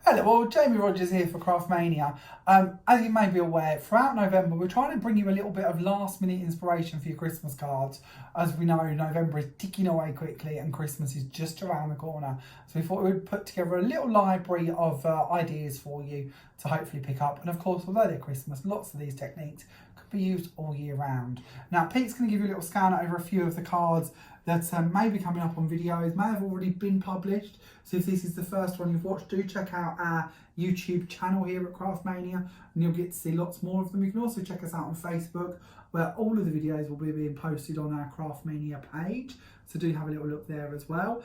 Hello, well, Jamie Rogers here for Craftmania. As you may be aware, throughout November, we're trying to bring you a little bit of last-minute inspiration for your Christmas cards. As we know, November is ticking away quickly and Christmas is just around the corner. So we thought we would put together a little library of ideas for you to hopefully pick up. And of course, although they're Christmas, lots of these techniques could be used all year round. Now, Pete's going to give you a little scan over a few of the cards that may be coming up on videos, may have already been published. So if this is the first one you've watched, do check out our YouTube channel here at Craftmania and you'll get to see lots more of them. You can also check us out on Facebook, where all of the videos will be being posted on our Craftmania page. So do have a little look there as well.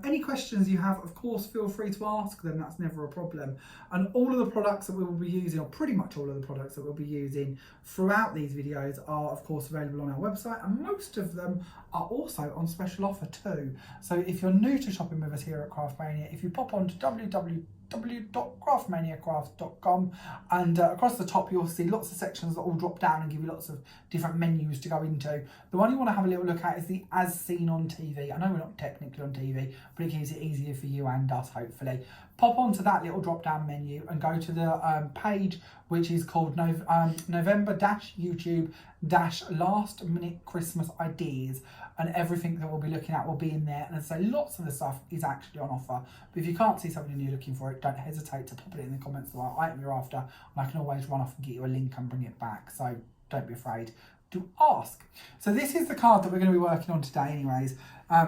Any questions you have, of course, feel free to ask them. That's never a problem. And all of the products that we will be using, or pretty much all of the products that we'll be using throughout these videos are, of course, available on our website. And most of them are also on special offer too. So if you're new to shopping with us here at Craftmania, if you pop on to www.craftmaniacraft.com and across the top you'll see lots of sections that all drop down and give you lots of different menus to go into. The one you want to have a little look at is the as seen on TV. I know we're not technically on TV, but it keeps it easier for you and us, hopefully. Pop onto that little drop down menu and go to the page which is called November-YouTube-Last Minute Christmas Ideas, and everything that we'll be looking at will be in there. And so lots of the stuff is actually on offer. But if you can't see something and you're looking for it, don't hesitate to pop it in the comments of what item you're after, and I can always run off and get you a link and bring it back. So don't be afraid to ask. So this is the card that we're going to be working on today anyways.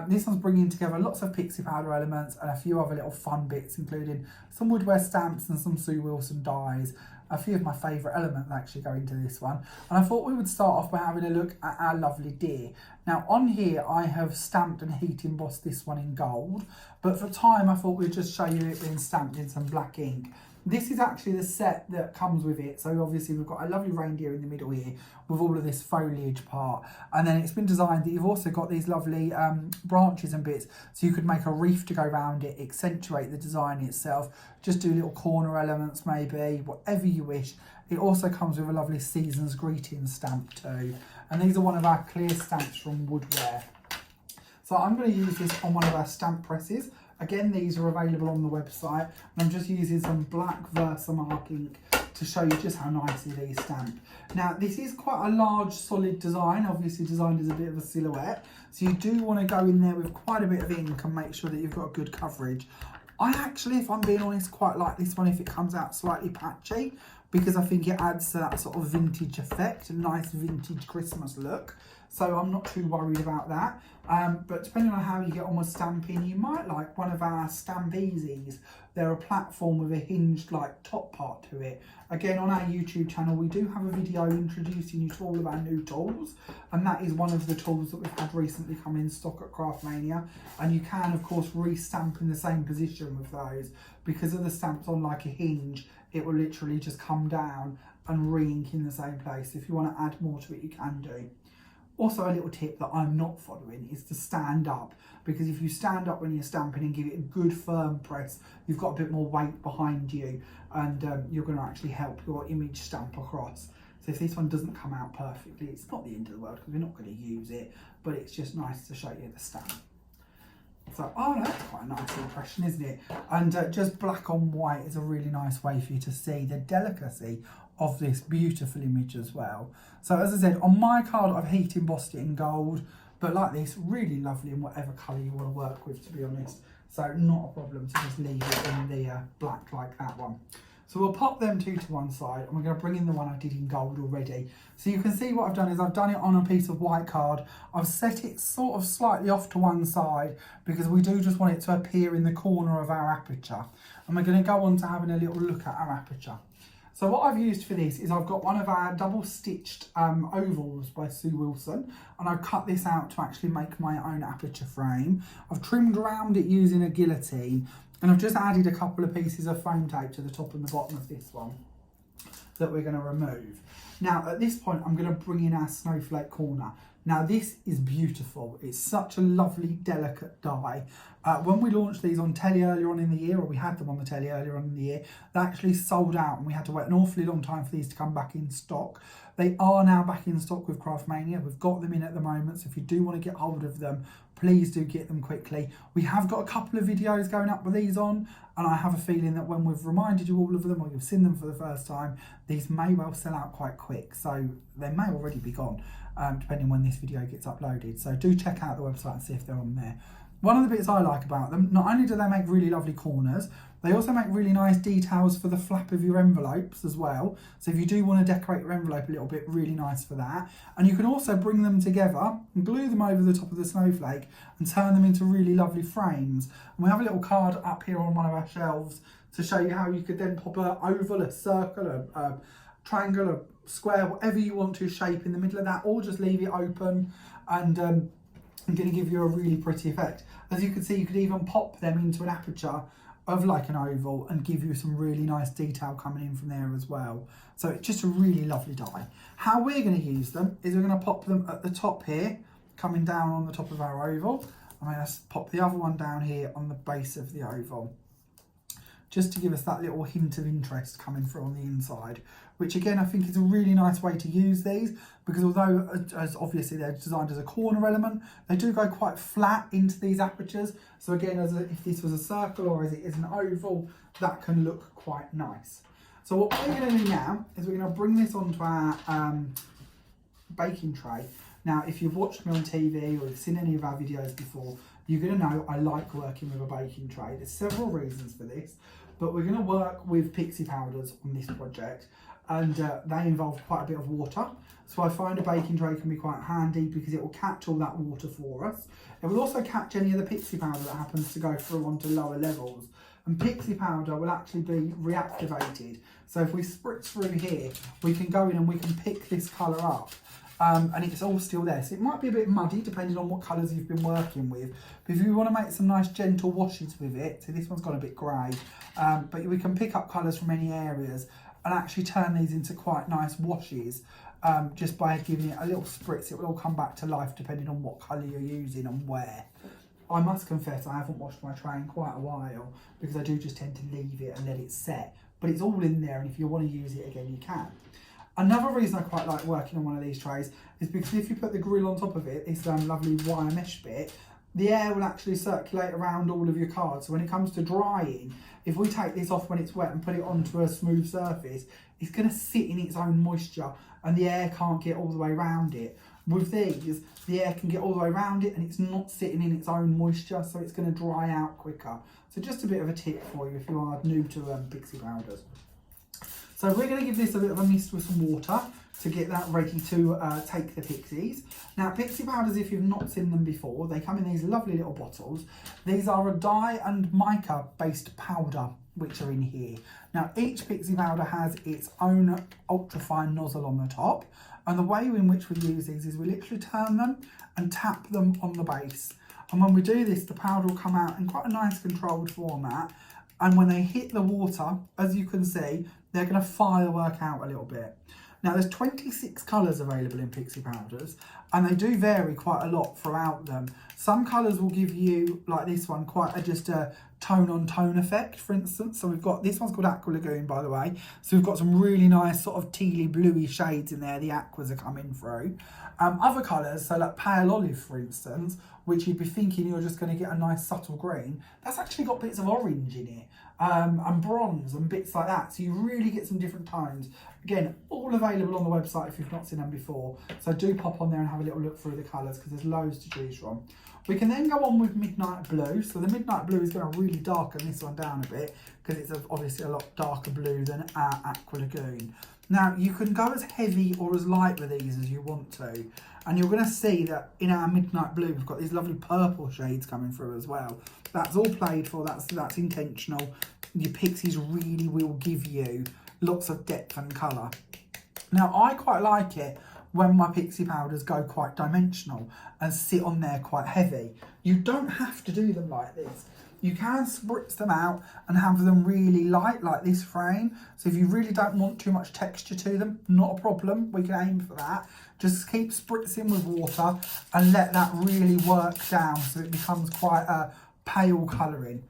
This one's bringing together lots of Pixie powder elements and a few other little fun bits, including some woodware stamps and some Sue Wilson dies. A few of my favourite elements actually go into this one. And I thought we would start off by having a look at our lovely deer. Now on here I have stamped and heat embossed this one in gold, but for time I thought we'd just show you it being stamped in some black ink. This is actually the set that comes with it. So obviously we've got a lovely reindeer in the middle here with all of this foliage part. And then it's been designed that you've also got these lovely branches and bits. So you could make a wreath to go around it, accentuate the design itself, just do little corner elements maybe, whatever you wish. It also comes with a lovely season's greetings stamp too. And these are one of our clear stamps from Woodware. So I'm going to use this on one of our stamp presses. Again, these are available on the website, and I'm just using some black Versamark ink to show you just how nicely these stamp. Now, this is quite a large, solid design, obviously designed as a bit of a silhouette, so you do want to go in there with quite a bit of ink and make sure that you've got good coverage. I actually, if I'm being honest, quite like this one if it comes out slightly patchy, because I think it adds to that sort of vintage effect, a nice vintage Christmas look. So I'm not too worried about that. But depending on how you get on with stamping, you might like one of our Stamp Easies. They're a platform with a hinged like top part to it. Again, on our YouTube channel, we do have a video introducing you to all of our new tools. And that is one of the tools that we've had recently come in stock at Craftmania. And you can, of course, re-stamp in the same position with those. Because of the stamps on like a hinge, it will literally just come down and re-ink in the same place. If you want to add more to it, you can do. Also, a little tip that I'm not following is to stand up, because if you stand up when you're stamping and give it a good firm press, you've got a bit more weight behind you, and you're going to actually help your image stamp across. So if this one doesn't come out perfectly, it's not the end of the world because we're not going to use it, but it's just nice to show you the stamp. So, oh, that's quite a nice impression, isn't it? And just black on white is a really nice way for you to see the delicacy of this beautiful image as well. So as I said, on my card I've heat embossed it in gold, but like this, really lovely in whatever colour you want to work with, to be honest. So not a problem to just leave it in the black like that one. So we'll pop them two to one side, and we're going to bring in the one I did in gold already. So you can see what I've done is I've done it on a piece of white card. I've set it sort of slightly off to one side because we do just want it to appear in the corner of our aperture. And we're going to go on to having a little look at our aperture. So what I've used for this is I've got one of our double stitched ovals by Sue Wilson, and I've cut this out to actually make my own aperture frame. I've trimmed around it using a guillotine, and I've just added a couple of pieces of foam tape to the top and the bottom of this one that we're going to remove. Now at this point I'm going to bring in our snowflake corner. Now this is beautiful. It's such a lovely, delicate die. When we launched these on telly earlier on in the year, or we had them on the telly earlier on in the year, they actually sold out and we had to wait an awfully long time for these to come back in stock. They are now back in stock with Craftmania. We've got them in at the moment, so if you do want to get hold of them, please do get them quickly. We have got a couple of videos going up with these on, and I have a feeling that when we've reminded you all of them, or you've seen them for the first time, these may well sell out quite quick. So they may already be gone, depending when this video gets uploaded. So do check out the website and see if they're on there. One of the bits I like about them, not only do they make really lovely corners, they also make really nice details for the flap of your envelopes as well. So if you do want to decorate your envelope a little bit, really nice for that. And you can also bring them together and glue them over the top of the snowflake and turn them into really lovely frames. And we have a little card up here on one of our shelves to show you how you could then pop an oval, a circle, a triangle, a square, whatever you want to shape in the middle of that, or just leave it open, and I'm going to give you a really pretty effect. As you can see, you could even pop them into an aperture of like an oval and give you some really nice detail coming in from there as well. So it's just a really lovely die. How we're going to use them is we're going to pop them at the top here, coming down on the top of our oval. I'm going to pop the other one down here on the base of the oval, just to give us that little hint of interest coming through on the inside, which again, I think is a really nice way to use these, because although as obviously they're designed as a corner element, they do go quite flat into these apertures. So again, if this was a circle or as it is an oval, that can look quite nice. So what we're going to do now is we're going to bring this onto our baking tray. Now, if you've watched me on TV or you've seen any of our videos before, you're going to know I like working with a baking tray. There's several reasons for this, but we're going to work with Pixie powders on this project, and they involve quite a bit of water. So I find a baking tray can be quite handy because it will catch all that water for us. It will also catch any of the Pixie powder that happens to go through onto lower levels. And Pixie powder will actually be reactivated. So if we spritz through here, we can go in and we can pick this colour up. And it's all still there. So it might be a bit muddy depending on what colours you've been working with. But if you want to make some nice gentle washes with it, so this one's got a bit grey, but we can pick up colours from any areas and actually turn these into quite nice washes just by giving it a little spritz. It will all come back to life depending on what colour you're using and where. I must confess I haven't washed my tray in quite a while because I do just tend to leave it and let it set. But it's all in there, and if you want to use it again, you can. Another reason I quite like working on one of these trays is because if you put the grill on top of it, this lovely wire mesh bit, the air will actually circulate around all of your cards. So when it comes to drying, if we take this off when it's wet and put it onto a smooth surface, it's going to sit in its own moisture and the air can't get all the way around it. With these, the air can get all the way around it and it's not sitting in its own moisture, so it's going to dry out quicker. So just a bit of a tip for you if you are new to Pixie powders. So we're going to give this a bit of a mist with some water to get that ready to take the pixies. Now, Pixie powders, if you've not seen them before, they come in these lovely little bottles. These are a dye and mica based powder which are in here. Now, each Pixie powder has its own ultra-fine nozzle on the top, and the way in which we use these is we literally turn them and tap them on the base. And when we do this, the powder will come out in quite a nice controlled format, and when they hit the water, as you can see, they're going to firework out a little bit. Now, there's 26 colours available in Pixie powders, and they do vary quite a lot throughout them. Some colours will give you, like this one, just a tone-on-tone effect, for instance. So we've got, this one's called Aqua Lagoon, by the way. So we've got some really nice sort of tealy, bluey shades in there. The aquas are coming through. Other colours, so like pale olive, for instance, which you'd be thinking you're just going to get a nice subtle green, that's actually got bits of orange in it. And bronze and bits like that, so you really get some different tones. Again, all available on the website if you've not seen them before, so do pop on there and have a little look through the colours because there's loads to choose from. We can then go on with Midnight Blue. So the Midnight Blue is going to really darken this one down a bit because it's obviously a lot darker blue than our Aqua Lagoon. Now, you can go as heavy or as light with these as you want to, and you're going to see that in our Midnight Blue we've got these lovely purple shades coming through as well. That's all played for, that's intentional. Your Pixies really will give you lots of depth and colour. Now, I quite like it when my Pixie powders go quite dimensional and sit on there quite heavy. You don't have to do them like this. You can spritz them out and have them really light, like this frame. So if you really don't want too much texture to them, not a problem, we can aim for that. Just keep spritzing with water and let that really work down so it becomes quite a pale colouring.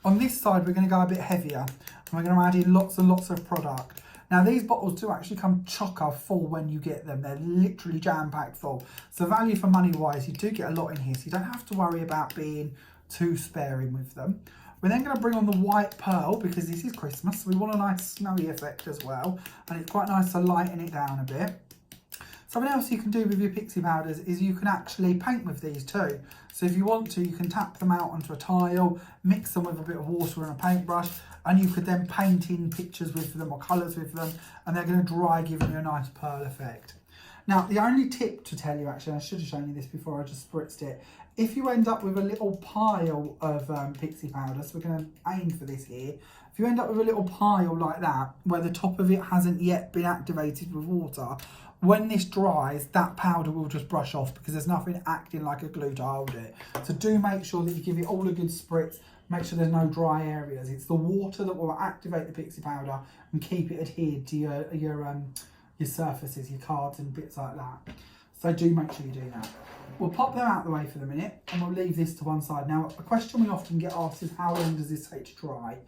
On this side, we're going to go a bit heavier and we're going to add in lots and lots of product. Now these bottles do actually come chocker full when you get them. They're literally jam-packed full. So value for money wise, you do get a lot in here. So you don't have to worry about being too sparing with them. We're then going to bring on the white pearl because this is Christmas. So we want a nice snowy effect as well. And it's quite nice to lighten it down a bit. Something else you can do with your Pixie powders is you can actually paint with these too. So if you want to, you can tap them out onto a tile, mix them with a bit of water and a paintbrush, and you could then paint in pictures with them or colours with them, and they're going to dry, giving you a nice pearl effect. Now, the only tip to tell you, actually, I should have shown you this before I just spritzed it. If you end up with a little pile of Pixie powder, so we're going to aim for this here. If you end up with a little pile like that, where the top of it hasn't yet been activated with water, when this dries, that powder will just brush off because there's nothing acting like a glue to hold it. So do make sure that you give it all a good spritz. Make sure there's no dry areas. It's the water that will activate the Pixie powder and keep it adhered to your surfaces, your cards and bits like that. So do make sure you do that. We'll pop them out of the way for the minute and we'll leave this to one side. Now, a question we often get asked is how long does this take to dry?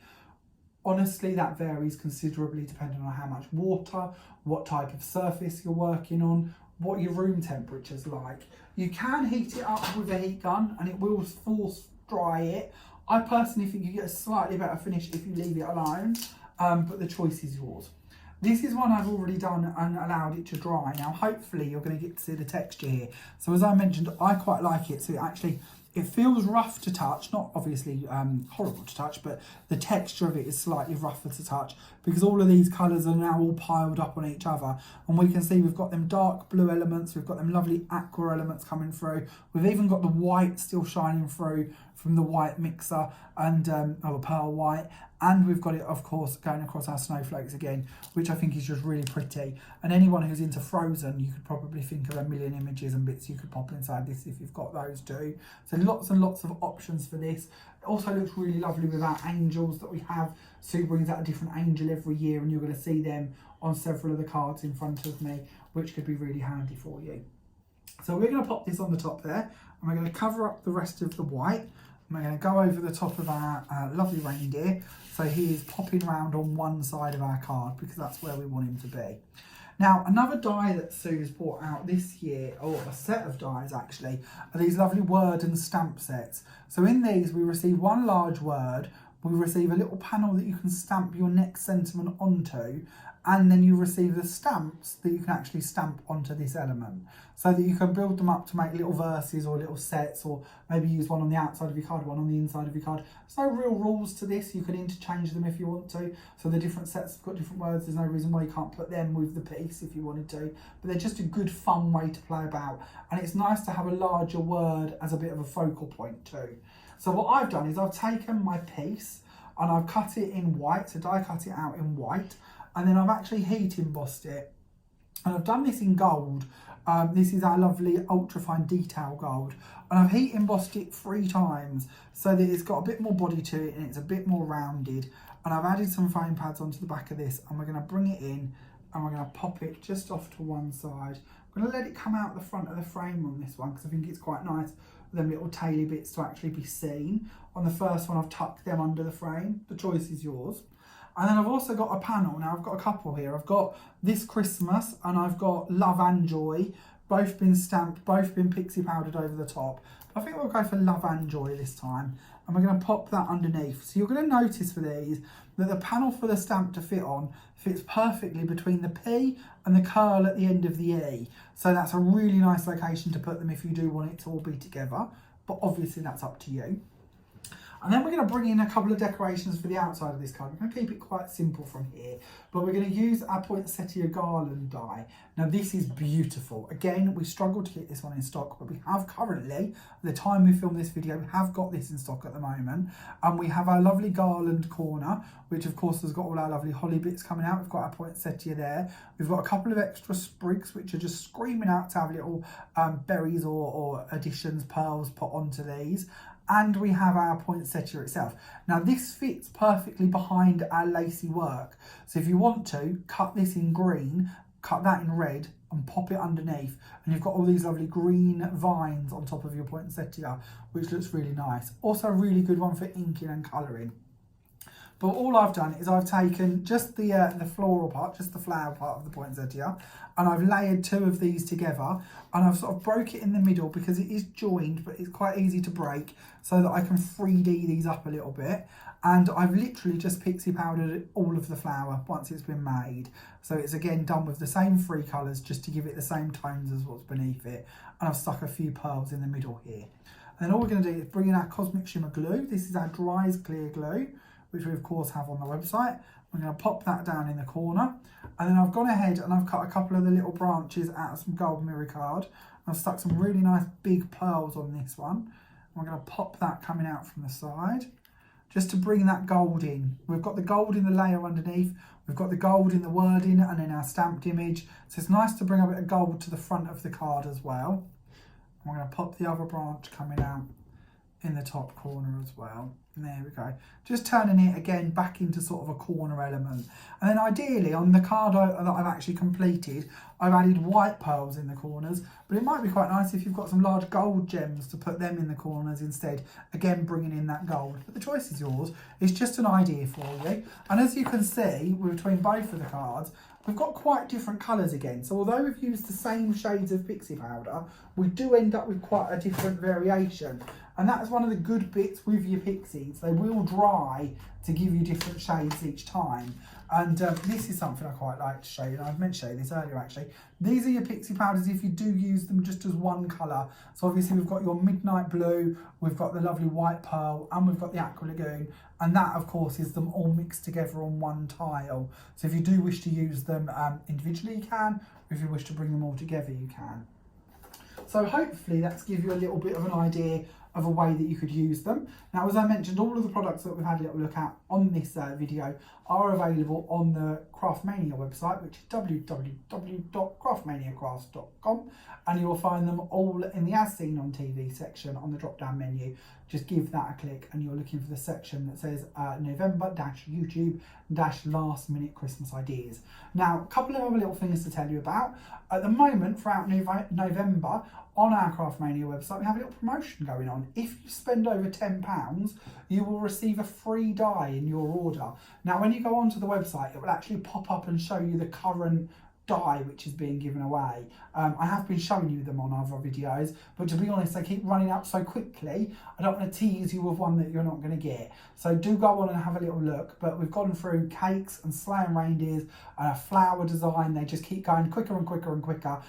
Honestly, that varies considerably depending on how much water, what type of surface you're working on, what your room temperature's like. You can heat it up with a heat gun and it will force dry it. I personally think you get a slightly better finish if you leave it alone, but the choice is yours. This is one I've already done and allowed it to dry. Now, hopefully you're going to get to see the texture here. So as I mentioned, I quite like it. So it feels rough to touch, not obviously horrible to touch, but the texture of it is slightly rougher to touch because all of these colours are now all piled up on each other. And we can see we've got them dark blue elements, we've got them lovely aqua elements coming through. We've even got the white still shining through from the white mixer and or the pearl white. And we've got it, of course, going across our snowflakes again, which I think is just really pretty. And anyone who's into Frozen, you could probably think of a million images and bits you could pop inside this if you've got those too. So lots and lots of options for this. It also looks really lovely with our angels that we have. Sue brings out a different angel every year and you're going to see them on several of the cards in front of me, which could be really handy for you. So we're going to pop this on the top there and we're going to cover up the rest of the white. We're going to go over the top of our lovely reindeer. So he is popping around on one side of our card because that's where we want him to be. Now, another die that Sue's brought out this year, or a set of dies actually, are these lovely word and stamp sets. So in these, we receive one large word, we receive a little panel that you can stamp your next sentiment onto, and then you receive the stamps that you can actually stamp onto this element so that you can build them up to make little verses or little sets, or maybe use one on the outside of your card, one on the inside of your card. There's no real rules to this. You can interchange them if you want to. So the different sets have got different words. There's no reason why you can't put them with the piece if you wanted to, but they're just a good fun way to play about. And it's nice to have a larger word as a bit of a focal point too. So what I've done is I've taken my piece and I've cut it in white, so die cut it out in white, and then I've actually heat embossed it. And I've done this in gold. This is our lovely ultrafine detail gold. And I've heat embossed it 3 times so that it's got a bit more body to it and it's a bit more rounded. And I've added some foam pads onto the back of this and we're going to bring it in and we're going to pop it just off to one side. I'm going to let it come out the front of the frame on this one because I think it's quite nice for them little taily bits to actually be seen. On the first one, I've tucked them under the frame. The choice is yours. And then I've also got a panel. Now I've got a couple here. I've got This Christmas and I've got Love and Joy. Both been stamped, both been pixie powdered over the top. But I think we'll go for Love and Joy this time. And we're going to pop that underneath. So you're going to notice for these that the panel for the stamp to fit on fits perfectly between the P and the curl at the end of the E. So that's a really nice location to put them if you do want it to all be together. But obviously that's up to you. And then we're going to bring in a couple of decorations for the outside of this card. We're going to keep it quite simple from here, but we're going to use our poinsettia garland die. Now this is beautiful. Again, we struggled to get this one in stock, but we have currently, at the time we film this video, we have got this in stock at the moment. And we have our lovely garland corner, which of course has got all our lovely holly bits coming out. We've got our poinsettia there. We've got a couple of extra sprigs, which are just screaming out to have little berries or additions, pearls put onto these. And we have our poinsettia itself. Now this fits perfectly behind our lacy work. So if you want to, cut this in green, cut that in red and pop it underneath. And you've got all these lovely green vines on top of your poinsettia, which looks really nice. Also a really good one for inking and colouring. But all I've done is I've taken just the floral part, just the flower part of the poinsettia, and I've layered 2 of these together, and I've sort of broke it in the middle because it is joined, but it's quite easy to break, so that I can 3D these up a little bit. And I've literally just pixie powdered all of the flower once it's been made. So it's again done with the same 3 colours just to give it the same tones as what's beneath it. And I've stuck a few pearls in the middle here. And then all we're going to do is bring in our Cosmic Shimmer glue. This is our Dries Clear glue, which we of course have on the website. I'm going to pop that down in the corner. And then I've gone ahead and I've cut a couple of the little branches out of some gold mirror card. I've stuck some really nice big pearls on this one. I'm going to pop that coming out from the side, just to bring that gold in. We've got the gold in the layer underneath, we've got the gold in the wording and in our stamped image. So it's nice to bring a bit of gold to the front of the card as well. I'm going to pop the other branch coming out in the top corner as well. And there we go. Just turning it again back into sort of a corner element. And then ideally on the card that I've actually completed, I've added white pearls in the corners, but it might be quite nice if you've got some large gold gems to put them in the corners instead, again bringing in that gold. But the choice is yours. It's just an idea for you. And as you can see, between both of the cards, we've got quite different colours again. So although we've used the same shades of pixie powder, we do end up with quite a different variation. And that's one of the good bits with your pixies. They will dry to give you different shades each time. And this is something I quite like to show you. And I've meant to show you this earlier actually. These are your pixie powders if you do use them just as one colour. So obviously we've got your midnight blue, we've got the lovely white pearl, and we've got the aqua lagoon. And that of course is them all mixed together on one tile. So if you do wish to use them individually you can, or if you wish to bring them all together you can. So hopefully that's give you a little bit of an idea of a way that you could use them. Now, as I mentioned, all of the products that we've had a little look at on this video are available on the Craftmania website, which is www.craftmaniacrafts.com, and you will find them all in the As Seen on TV section on the drop-down menu. Just give that a click and you're looking for the section that says November-YouTube-last minute Christmas ideas. Now, a couple of other little things to tell you about. At the moment, throughout November, on our Craftmania website, we have a little promotion going on. If you spend over £10, you will receive a free die in your order. Now, when you go onto the website, it will actually pop up and show you the current die which is being given away. I have been showing you them on other videos, but to be honest, they keep running out so quickly, I don't want to tease you with one that you're not going to get. So do go on and have a little look. But we've gone through cakes and sleigh and reindeers and a flower design. They just keep going quicker and quicker and quicker.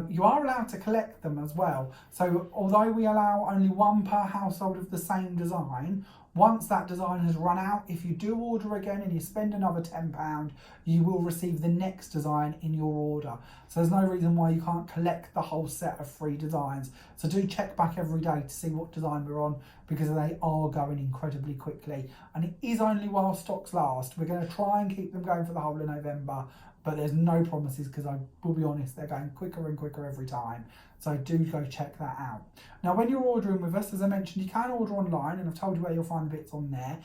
You are allowed to collect them as well. So although we allow only one per household of the same design, once that design has run out, if you do order again and you spend another £10, you will receive the next design in your order. So there's no reason why you can't collect the whole set of free designs. So do check back every day to see what design we're on, because they are going incredibly quickly. And it is only while stocks last. We're going to try and keep them going for the whole of November, but there's no promises because I will be honest, they're going quicker and quicker every time. So do go check that out. Now, when you're ordering with us, as I mentioned, you can order online, and I've told you where you'll find the bits on there.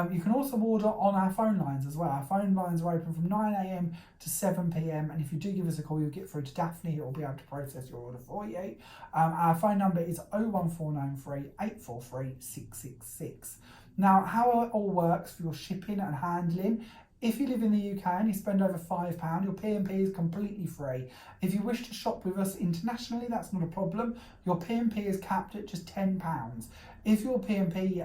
You can also order on our phone lines as well. Our phone lines are open from 9 AM to 7 PM, and if you do give us a call, you'll get through to Daphne, who will be able to process your order for you. Our phone number is 01493 843 666. Now, how it all works for your shipping and handling: if you live in the UK and you spend over £5, your P&P is completely free. If you wish to shop with us internationally, that's not a problem. Your P&P is capped at just £10. If your P&P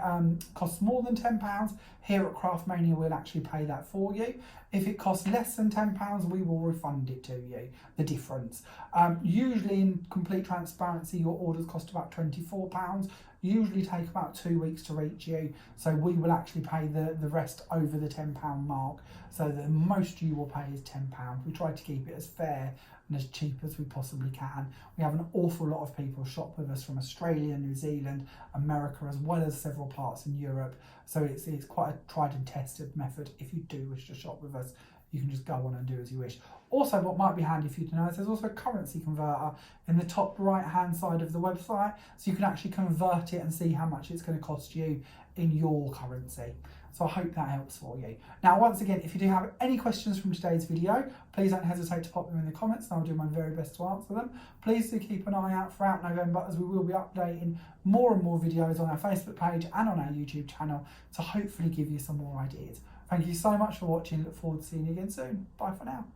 costs more than £10, here at Craftmania we'll actually pay that for you. If it costs less than £10, we will refund it to you, the difference. Usually, in complete transparency, your orders cost about £24. Usually take about 2 weeks to reach you, so we will actually pay the rest over the £10 mark, so the most you will pay is £10. We try to keep it as fair and as cheap as we possibly can. We have an awful lot of people shop with us from Australia, New Zealand, America, as well as several parts in Europe, so it's quite a tried and tested method. If you do wish to shop with us, you can just go on and do as you wish. Also, what might be handy for you to know is there's also a currency converter in the top right hand side of the website, so you can actually convert it and see how much it's going to cost you in your currency. So I hope that helps for you. Now, once again, if you do have any questions from today's video, please don't hesitate to pop them in the comments and I'll do my very best to answer them. Please do keep an eye out throughout November, as we will be updating more and more videos on our Facebook page and on our YouTube channel to hopefully give you some more ideas. Thank you so much for watching. Look forward to seeing you again soon. Bye for now.